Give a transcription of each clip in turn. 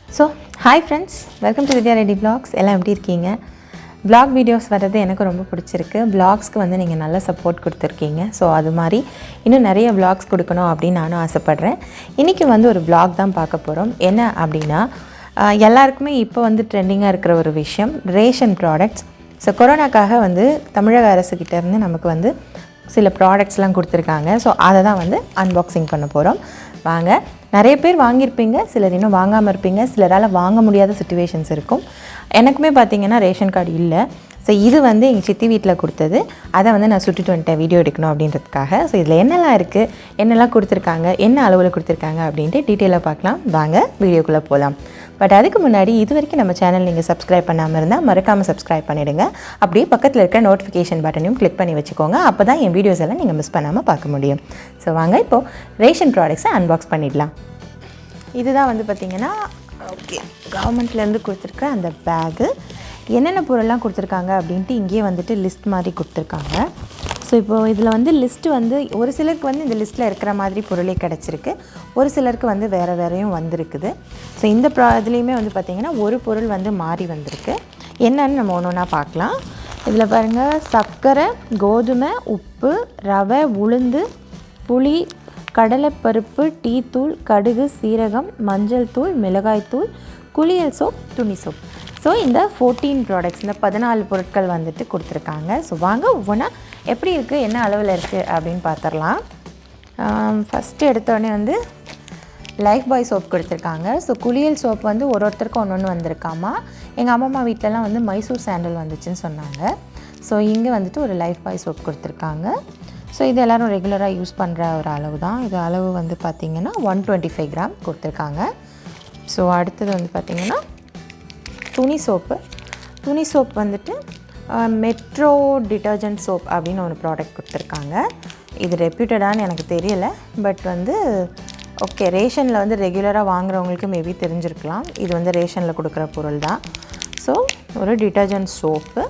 So, hi friends, welcome to Diaries vlogs. எல்லாம் எப்படி இருக்கீங்க? vlog வீடியோஸ் வரது எனக்கு ரொம்ப பிடிச்சிருக்கு. vlogsக்கு வந்து நீங்கள் நல்ல சப்போர்ட் கொடுத்துருக்கீங்க. ஸோ அது மாதிரி இன்னும் நிறைய vlogs கொடுக்கணும் அப்படின்னு நானும் ஆசைப்பட்றேன். இன்றைக்கி வந்து ஒரு vlog தான் பார்க்க போகிறோம். என்ன அப்படின்னா எல்லாருக்குமே இப்போ வந்து ட்ரெண்டிங்காக இருக்கிற ஒரு விஷயம் ரேஷன் ப்ராடக்ட்ஸ். ஸோ கொரோனாக்காக வந்து தமிழக அரசுக்கிட்டேருந்து நமக்கு வந்து சில ப்ராடக்ட்ஸ்லாம் கொடுத்துருக்காங்க. ஸோ அதை தான் வந்து அன்பாக்சிங் பண்ண போகிறோம். வாங்க. நிறைய பேர் வாங்கியிருப்பீங்க, சிலர் இன்னும் வாங்காமல் இருப்பீங்க, சிலரால் வாங்க முடியாத சிச்சுவேஷன்ஸ் இருக்கும். எனக்குமே பார்த்திங்கன்னா ரேஷன் கார்டு இல்லை. ஸோ இது வந்து எங்கள் சித்தி வீட்டில் கொடுத்தது. அதை வந்து நான் சுட்டுட்டு வந்துட்டேன் வீடியோ எடுக்கணும் அப்படின்றதுக்காக. ஸோ இதில் என்னெல்லாம் இருக்குது, என்னெல்லாம் கொடுத்துருக்காங்க, என்ன அளவில் கொடுத்துருக்காங்க அப்படின்ட்டு டீட்டெயிலாக பார்க்கலாம். வாங்க வீடியோக்குள்ளே போகலாம். பட் அதுக்கு முன்னாடி இது வரைக்கும் நம்ம சேனல் நீங்கள் சப்ஸ்கிரைப் பண்ணாமல் இருந்தால் மறக்காமல் சப்ஸ்கிரைப் பண்ணிவிடுங்க. அப்படியே பக்கத்தில் இருக்க நோட்டிஃபிகேஷன் பட்டனையும் கிளிக் பண்ணி வச்சுக்கோங்க. அப்போ தான் என் வீடியோஸ் எல்லாம் நீங்கள் மிஸ் பண்ணாமல் பார்க்க முடியும். ஸோ வாங்க இப்போது ரேஷன் ப்ராடக்ட்ஸை அன்பாக்ஸ் பண்ணிடலாம். இதுதான் வந்து பார்த்திங்கன்னா ஓகே கவர்மெண்ட்லேருந்து கொடுத்துருக்க அந்த பேகு. என்னென்ன பொருள்லாம் கொடுத்துருக்காங்க அப்படின்ட்டு இங்கேயே வந்துட்டு லிஸ்ட் மாதிரி கொடுத்துருக்காங்க. ஸோ இப்போது இதில் வந்து லிஸ்ட்டு வந்து ஒரு சிலருக்கு வந்து இந்த லிஸ்ட்டில் இருக்கிற மாதிரி பொருளே கிடச்சிருக்கு, ஒரு சிலருக்கு வந்து வேறு வேறையும் வந்திருக்குது. ஸோ இந்த இதுலேயுமே வந்து பார்த்திங்கன்னா ஒரு பொருள் வந்து மாறி வந்திருக்கு. என்னன்னு நம்ம ஒன்று ஒன்றா பார்க்கலாம். இதில் பாருங்கள், சர்க்கரை, கோதுமை, உப்பு, ரவை, உளுந்து, புளி, கடலைப்பருப்பு, டீ தூள், கடுகு, சீரகம், மஞ்சள் தூள், மிளகாய்த்தூள், குளியல் சோப், துணி சோப். ஸோ இந்த 14 ப்ராடக்ட்ஸ், இந்த 14 பொருட்கள் வந்துட்டு கொடுத்துருக்காங்க. ஸோ வாங்க ஒவ்வொன்றா எப்படி இருக்குது, என்ன அளவில் இருக்குது அப்படின்னு பார்த்துடலாம். ஃபஸ்ட்டு எடுத்தோடனே வந்து லைஃப் பாய் சோப் கொடுத்துருக்காங்க. ஸோ குளியல் சோப் வந்து ஒருத்தருக்கும் ஒன்று வந்திருக்காமா. எங்கள் அம்மா வீட்டிலலாம் வந்து மைசூர் சாண்டல் வந்துச்சுன்னு சொன்னாங்க. ஸோ இங்கே வந்துட்டு ஒரு லைஃப் பாய் சோப் கொடுத்துருக்காங்க. ஸோ இது எல்லோரும் ரெகுலராக யூஸ் பண்ணுற ஒரு அளவு தான். இது அளவு வந்து பார்த்திங்கன்னா 125 கிராம் கொடுத்துருக்காங்க. ஸோ அடுத்தது வந்து பார்த்திங்கன்னா துணி சோப்பு. துணி சோப் வந்துட்டு மெட்ரோ டிட்டர்ஜென்ட் சோப் அப்படின்னு ஒரு ப்ராடக்ட் கொடுத்துருக்காங்க. இது ரெப்யூட்டடான்னு எனக்கு தெரியலை, பட் வந்து ஓகே ரேஷனில் வந்து ரெகுலராக வாங்குறவங்களுக்கு மேபி தெரிஞ்சிருக்கலாம். இது வந்து ரேஷனில் கொடுக்குற பொருள் தான். ஸோ ஒரு டிட்டர்ஜென்ட் சோப்பு.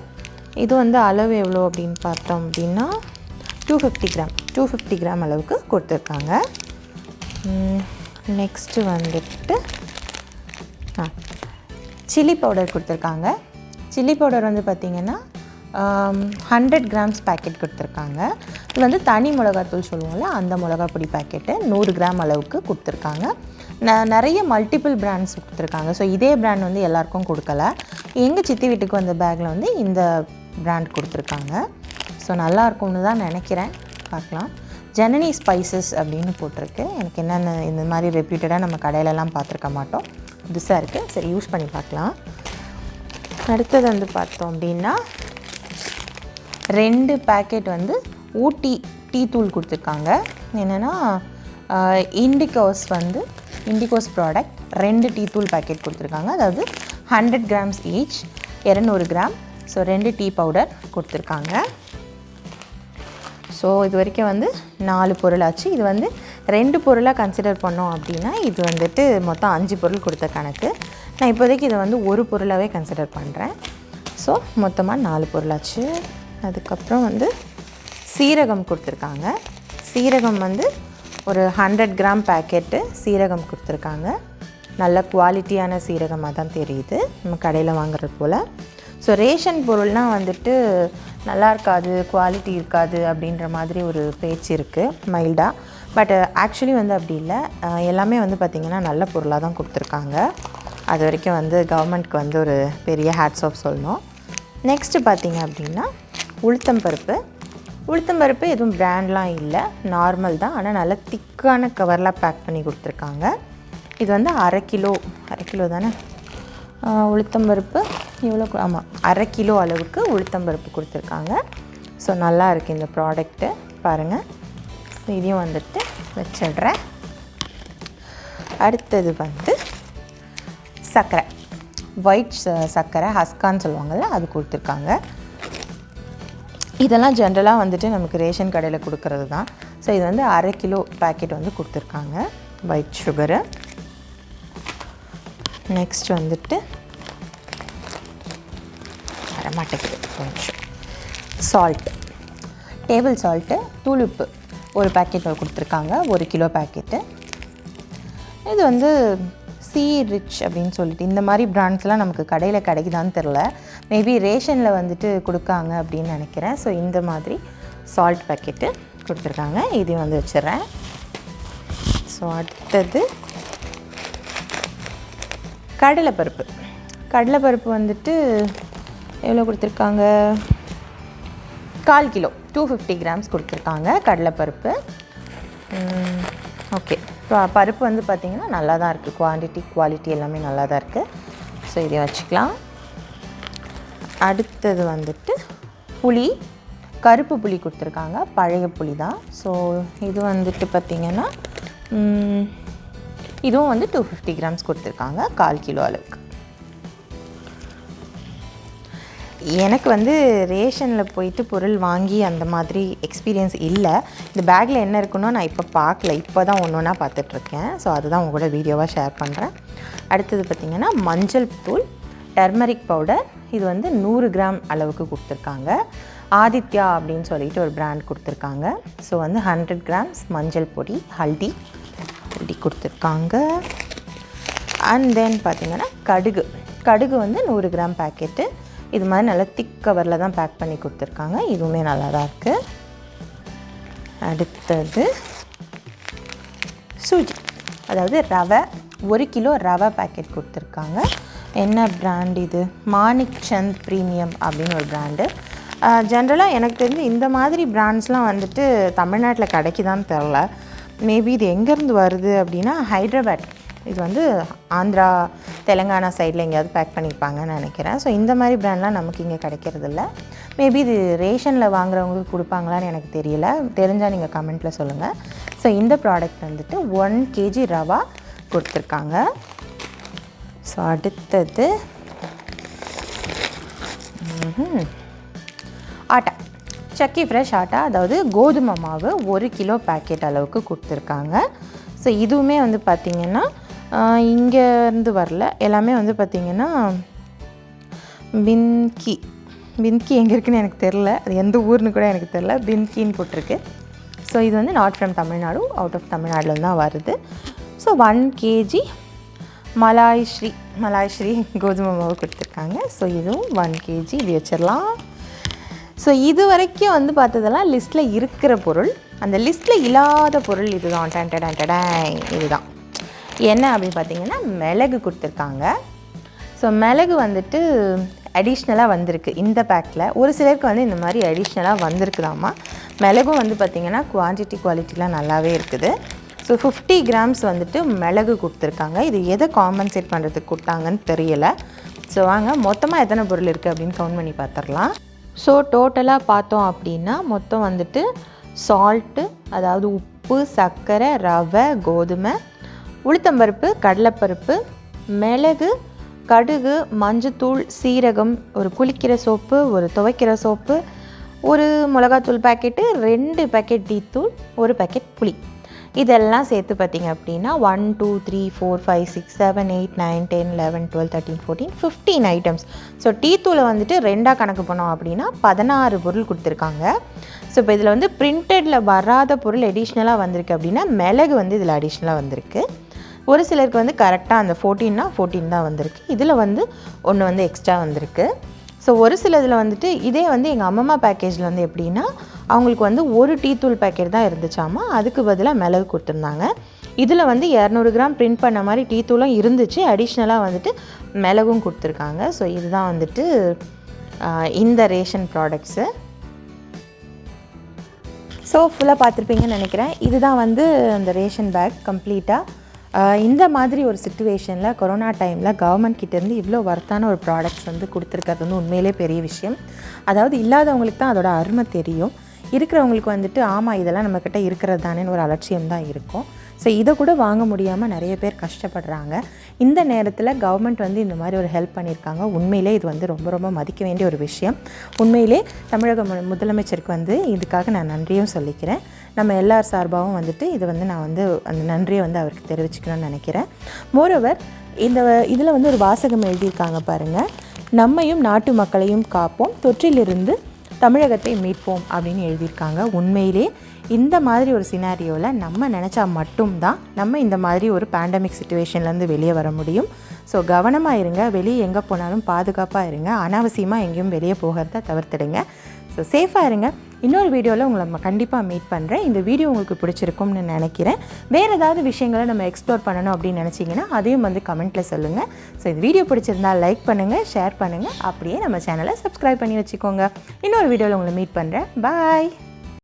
இது வந்து அளவு எவ்வளோ அப்படின்னு பார்த்தோம் அப்படின்னா 250 கிராம் அளவுக்கு கொடுத்துருக்காங்க. நெக்ஸ்ட்டு வந்துட்டு சில்லி பவுடர் கொடுத்துருக்காங்க. சில்லி பவுடர் வந்து பார்த்திங்கன்னா 100 கிராம்ஸ் பேக்கெட் கொடுத்துருக்காங்க. இது வந்து தனி மிளகாத்தூள் சொல்லுவோம்ல, அந்த மிளகாப்பொடி பேக்கெட்டு 100 கிராம் அளவுக்கு கொடுத்துருக்காங்க. நிறைய மல்டிபிள் பிராண்ட்ஸ் கொடுத்துருக்காங்க. ஸோ இதே பிராண்ட் வந்து எல்லாருக்கும் கொடுக்கல. எங்கள் சித்தி வீட்டுக்கு வந்த பேக்கில் வந்து இந்த பிராண்ட் கொடுத்துருக்காங்க. ஸோ நல்லாயிருக்கும்னு தான் நினைக்கிறேன். பார்க்கலாம். ஜனனி ஸ்பைசஸ் அப்படின்னு போட்டிருக்கு. எனக்கு என்னென்ன இந்த மாதிரி ரெப்யூட்டடாக நம்ம கடையிலலாம் பார்த்துருக்க மாட்டோம், புதுசாக இருக்குது. சரி யூஸ் பண்ணி பார்க்கலாம். அடுத்தது வந்து பார்த்தோம் அப்படின்னா 2 பேக்கெட் வந்து ஊட்டி டீ தூள் கொடுத்துருக்காங்க. என்னென்னா இண்டிகோஸ் ப்ராடக்ட் 2 டீ தூள் பேக்கெட் கொடுத்துருக்காங்க. அதாவது 100 grams each, 200 gram. So 2 tea powder கொடுத்துருக்காங்க. ஸோ இது வரைக்கும் வந்து 4 பொருளாச்சு. இது வந்து 2 பொருளாக கன்சிடர் பண்ணோம் அப்படின்னா இது வந்துட்டு மொத்தம் 5 பொருள் கொடுத்த கணக்கு. நான் இப்போதைக்கு இதை வந்து ஒரு பொருளாகவே கன்சிடர் பண்ணுறேன். ஸோ மொத்தமாக 4 பொருளாச்சு. அதுக்கப்புறம் வந்து சீரகம் கொடுத்துருக்காங்க. சீரகம் வந்து ஒரு 100 கிராம் பேக்கெட்டு சீரகம் கொடுத்துருக்காங்க. நல்ல குவாலிட்டியான சீரகமாக தான் தெரியுது நம்ம கடையில் வாங்குறது போல். ஸோ ரேஷன் பொருள்னால் வந்துட்டு நல்லா இருக்காது, குவாலிட்டி இருக்காது அப்படின்ற மாதிரி ஒரு பேச்சு இருக்குது மைல்டாக. பட் ஆக்சுவலி வந்து அப்படி இல்லை. எல்லாமே வந்து பார்த்திங்கன்னா நல்ல பொருளாக தான் கொடுத்துருக்காங்க. அது வரைக்கும் வந்து கவர்மெண்ட்க்கு வந்து ஒரு பெரிய ஹேட்ஸ் ஆஃப் சொல்லணும். நெக்ஸ்ட்டு பார்த்திங்க அப்படின்னா உளுத்தம்பருப்பு எதுவும் பிராண்ட்லாம் இல்லை, நார்மல் தான். ஆனால் நல்லா திக்கான கவரில் பேக் பண்ணி கொடுத்துருக்காங்க. இது வந்து அரை கிலோ தானே உளுத்தம்பருப்பு. இவ்வளோ ஆமாம், அரை கிலோ அளவுக்கு உளுத்தம்பருப்பு கொடுத்துருக்காங்க. ஸோ நல்லா இருக்குது இந்த ப்ராடக்ட்டு பாருங்கள். இதையும் வந்துட்டு வச்சிடுறேன். அடுத்தது வந்து சர்க்கரை, ஒயிட் சர்க்கரை ஹஸ்கான்னு சொல்லுவாங்கள்ல, அது கொடுத்துருக்காங்க. இதெல்லாம் ஜென்ரலாக வந்துட்டு நமக்கு ரேஷன் கடையில் கொடுக்கறது தான். ஸோ இது வந்து அரை கிலோ பேக்கெட் வந்து கொடுத்துருக்காங்க ஒயிட் சுகரு. நெக்ஸ்ட் வந்துட்டு வரமாட்டேங்குது கொஞ்சம் சால்ட்டு, டேபிள் சால்ட்டு, தூளுப்பு ஒரு பேக்கெட் கொடுத்துருக்காங்க, 1 கிலோ பேக்கெட்டு. இது வந்து சி ரிச் அப்படின்னு சொல்லிட்டு இந்த மாதிரி பிராண்ட்ஸ்லாம் நமக்கு கடையில் கிடைக்குதான்னு தெரில. மேபி ரேஷனில் வந்துட்டு கொடுக்காங்க அப்படின்னு நினைக்கிறேன். ஸோ இந்த மாதிரி சால்ட் பேக்கெட்டு கொடுத்துருக்காங்க. இதையும் வந்து வச்சிடுறேன். ஸோ அடுத்தது கடலைப்பருப்பு. கடலைப்பருப்பு வந்துட்டு எவ்வளோ கொடுத்துருக்காங்க, 1/4 கிலோ 250 கிராம்ஸ் கொடுத்துருக்காங்க கடலைப்பருப்பு. ஓகே, பருப்பு வந்து பார்த்திங்கன்னா நல்லா தான் இருக்குது, குவாலிட்டி எல்லாமே நல்லா தான் இருக்குது. ஸோ இதை வச்சுக்கலாம். அடுத்தது வந்துட்டு புளி, கருப்பு புளி கொடுத்துருக்காங்க, பழைய புளி தான். ஸோ இது வந்துட்டு பார்த்திங்கன்னா இதுவும் வந்து 250 கிராம்ஸ் கொடுத்துருக்காங்க, 1/4 கிலோ அளவுக்கு. எனக்கு வந்து ரேஷனில் போயிட்டு பொருள் வாங்கி அந்த மாதிரி எக்ஸ்பீரியன்ஸ் இல்லை. இந்த பேக்கில் என்ன இருக்குன்னு நான் இப்போ பார்க்கல, இப்போ தான் ஒன்று ஒன்றா பார்த்துட்ருக்கேன். ஸோ அதுதான் உங்கள் கூட வீடியோவாக ஷேர் பண்ணுறேன். அடுத்தது பார்த்திங்கன்னா மஞ்சள் தூள், டர்மரிக் பவுடர். இது வந்து 100 கிராம் அளவுக்கு கொடுத்துருக்காங்க. ஆதித்யா அப்படின்னு சொல்லிட்டு ஒரு பிராண்ட் கொடுத்துருக்காங்க. ஸோ வந்து 100 கிராம்ஸ் மஞ்சள் பொடி, ஹல்தி கொடுத்துருக்காங்க. அண்ட் தென் பார்த்திங்கன்னா கடுகு வந்து 100 கிராம் பேக்கெட்டு. இது மாதிரி நல்லா திக் கவரில் தான் பேக் பண்ணி கொடுத்துருக்காங்க. இதுவுமே நல்லா தான் இருக்குது. அடுத்தது சூஜி, அதாவது ரவை, 1 கிலோ ரவை பேக்கெட் கொடுத்துருக்காங்க. என்ன பிராண்ட் இது, மாணிக் சந்த் ப்ரீமியம் அப்படின்னு ஒரு பிராண்டு. ஜென்ரலாக எனக்கு தெரிஞ்சு இந்த மாதிரி பிராண்ட்ஸ்லாம் வந்துட்டு தமிழ்நாட்டில் கிடைக்குதான்னு தெரில. மேபி இது எங்கேருந்து வருது அப்படின்னா ஹைதராபாத், இது வந்து ஆந்திரா தெலுங்கானா சைடில் எங்கேயாவது பேக் பண்ணியிருப்பாங்கன்னு நினைக்கிறேன். ஸோ இந்த மாதிரி பிராண்ட்லாம் நமக்கு இங்கே கிடைக்கிறதில்ல. மேபி இது ரேஷனில் வாங்குறவங்களுக்கு கொடுப்பாங்களான்னு எனக்கு தெரியல, தெரிஞ்சால் நீங்கள் கமெண்ட்டில் சொல்லுங்கள். ஸோ இந்த ப்ராடக்ட் வந்துட்டு 1 kg ரவா கொடுத்துருக்காங்க. ஸோ அடுத்தது ஆட்டா, சக்கி ஃப்ரெஷ் ஆட்டா, அதாவது கோதுமை மாவு 1 கிலோ பேக்கெட் அளவுக்கு கொடுத்துருக்காங்க. ஸோ இதுவுமே வந்து பார்த்திங்கன்னா இங்கேருந்து வரல, எல்லாமே வந்து பார்த்திங்கன்னா பின்கி எங்கே இருக்குதுன்னு எனக்கு தெரில, அது எந்த ஊர்னு கூட எனக்கு தெரில, பின்கின்னு போட்டிருக்கு. ஸோ இது வந்து not from Tamil Nadu, out of தமிழ்நாடுலேருந்து தான் வருது. ஸோ 1 kg மலாய்ஸ்ரீ கோதுமை மாவு கொடுத்துருக்காங்க. ஸோ இதுவும் 1 kg, இது வச்சிடலாம். ஸோ இது வரைக்கும் வந்து பார்த்ததெல்லாம் லிஸ்ட்டில் இருக்கிற பொருள். அந்த லிஸ்ட்டில் இல்லாத பொருள் இதுதான். இதுதான் என்ன அப்படின்னு பார்த்தீங்கன்னா மிளகு கொடுத்துருக்காங்க. ஸோ மிளகு வந்துட்டு அடிஷ்னலாக வந்திருக்கு இந்த பேக்கில். ஒரு சிலருக்கு வந்து இந்த மாதிரி அடிஷ்னலாக வந்திருக்குதாம்மா. மிளகும் வந்து பார்த்திங்கன்னா குவாலிட்டிலாம் நல்லாவே இருக்குது. ஸோ 50 கிராம்ஸ் வந்துட்டு மிளகு கொடுத்துருக்காங்க. இது எதை காம்பன்சேட் பண்ணுறதுக்கு கொடுத்தாங்கன்னு தெரியலை. ஸோ வாங்க மொத்தமாக எத்தனை பொருள் இருக்குது அப்படின்னு கவுண்ட் பண்ணி பார்த்துடலாம். ஸோ டோட்டலாக பார்த்தோம் அப்படின்னா மொத்தம் வந்துட்டு சால்ட்டு, அதாவது உப்பு, சர்க்கரை, ரவை, கோதுமை, உளுத்தம்பருப்பு, கடலைப்பருப்பு, மிளகு, கடுகு, மஞ்சத்தூள், சீரகம், ஒரு குளிக்கிற சோப்பு, ஒரு துவைக்கிற சோப்பு, ஒரு மிளகாத்தூள் பேக்கெட்டு, 2 பேக்கெட் டீத்தூள், 1 பேக்கெட் புளி, இதெல்லாம் சேர்த்து பார்த்திங்க அப்படின்னா 1 2 3 4 5 6 7 8 9 10 11 12 13 14 15 ஐட்டம்ஸ். ஸோ டீத்தூளை வந்துட்டு 2ஆக கணக்கு பண்ணோம் அப்படின்னா 16 பொருள் கொடுத்துருக்காங்க. ஸோ இப்போ இதில் வந்து பிரிண்டடில் வராத பொருள் அடிஷ்னலாக வந்திருக்கு அப்படின்னா மிளகு வந்து இதில் அடிஷ்னலாக வந்திருக்கு. ஒரு சிலருக்கு வந்து கரெக்டாக அந்த 14னா 14 தான் வந்திருக்கு. இதில் வந்து ஒன்று வந்து எக்ஸ்ட்ரா வந்திருக்கு. ஸோ ஒரு சில இதில் வந்துட்டு இதே வந்து எங்கள் அம்மம்மா பேக்கேஜில் வந்து எப்படின்னா அவங்களுக்கு வந்து 1 டீத்தூள் பேக்கெட் தான் இருந்துச்சாமா, அதுக்கு பதிலாக மிளகு கொடுத்துருந்தாங்க. இதில் வந்து 200 கிராம் பிரிண்ட் பண்ண மாதிரி டீத்தூளும் இருந்துச்சு, அடிஷ்னலாக வந்துட்டு மிளகும் கொடுத்துருக்காங்க. ஸோ இதுதான் வந்துட்டு இந்த ரேஷன் ப்ராடக்ட்ஸு. ஸோ ஃபுல்லாக பார்த்துருப்பீங்கன்னு நினைக்கிறேன். இதுதான் வந்து அந்த ரேஷன் பேக் கம்ப்ளீட்டாக. இந்த மாதிரி ஒரு சிச்சுவேஷனில் கொரோனா டைமில் கவர்மெண்ட் கிட்டேருந்து இவ்வளோ ஒர்த்தான ஒரு ப்ராடக்ட்ஸ் வந்து கொடுத்துருக்கிறது வந்து உண்மையிலே பெரிய விஷயம். அதாவது இல்லாதவங்களுக்கு தான் அதோட அருமை தெரியும். இருக்கிறவங்களுக்கு வந்துட்டு ஆமாம் இதெல்லாம் நம்மக்கிட்ட இருக்கிறது தானேன்னு ஒரு அலட்சியம் தான் இருக்கும். ஸோ இதை கூட வாங்க முடியாமல் நிறைய பேர் கஷ்டப்படுறாங்க. இந்த நேரத்தில் கவர்மெண்ட் வந்து இந்த மாதிரி ஒரு ஹெல்ப் பண்ணியிருக்காங்க. உண்மையிலே இது வந்து ரொம்ப ரொம்ப மதிக்க வேண்டிய ஒரு விஷயம். உண்மையிலே தமிழக முதலமைச்சருக்கு வந்து இதுக்காக நான் நன்றியும் சொல்லிக்கிறேன். நம்ம எல்லார் சார்பாகவும் வந்துட்டு இது வந்து நான் வந்து அந்த நன்றியை வந்து அவருக்கு தெரிவிச்சுக்கணும்னு நினைக்கிறேன். மோரோவர் இதில் வந்து ஒரு வாசகம் எழுதியிருக்காங்க பாருங்கள். நம்மையும் நாட்டு மக்களையும் காப்போம், தொற்றிலிருந்து தமிழகத்தை மீட்போம் அப்படின்னு எழுதியிருக்காங்க. உண்மையிலே இந்த மாதிரி ஒரு சினாரியோவில் நம்ம நினச்சா மட்டும்தான் நம்ம இந்த மாதிரி ஒரு பேண்டமிக் சிச்சுவேஷன்லேருந்து வெளியே வர முடியும். ஸோ கவனமாக இருங்க, வெளியே எங்கே போனாலும் பாதுகாப்பாக இருங்க, அனாவசியமாக எங்கேயும் வெளியே போகிறத தவிர்த்துடுங்க. ஸோ சேஃபாக இருங்க. இன்னொரு வீடியோவில் உங்களை கண்டிப்பாக மீட் பண்ணுறேன். இந்த வீடியோ உங்களுக்கு பிடிச்சிருக்கும்னு நினைக்கிறேன். வேறு ஏதாவது விஷயங்களை நம்ம எக்ஸ்ப்ளோர் பண்ணணும் அப்படின்னு நினச்சிங்கன்னா அதையும் வந்து கமெண்ட்டில் சொல்லுங்கள். ஸோ இந்த வீடியோ பிடிச்சிருந்தால் லைக் பண்ணுங்கள், ஷேர் பண்ணுங்கள், அப்படியே நம்ம சேனலை சப்ஸ்கிரைப் பண்ணி வச்சுக்கோங்க. இன்னொரு வீடியோவில் உங்களை மீட் பண்ணுறேன். பாய்.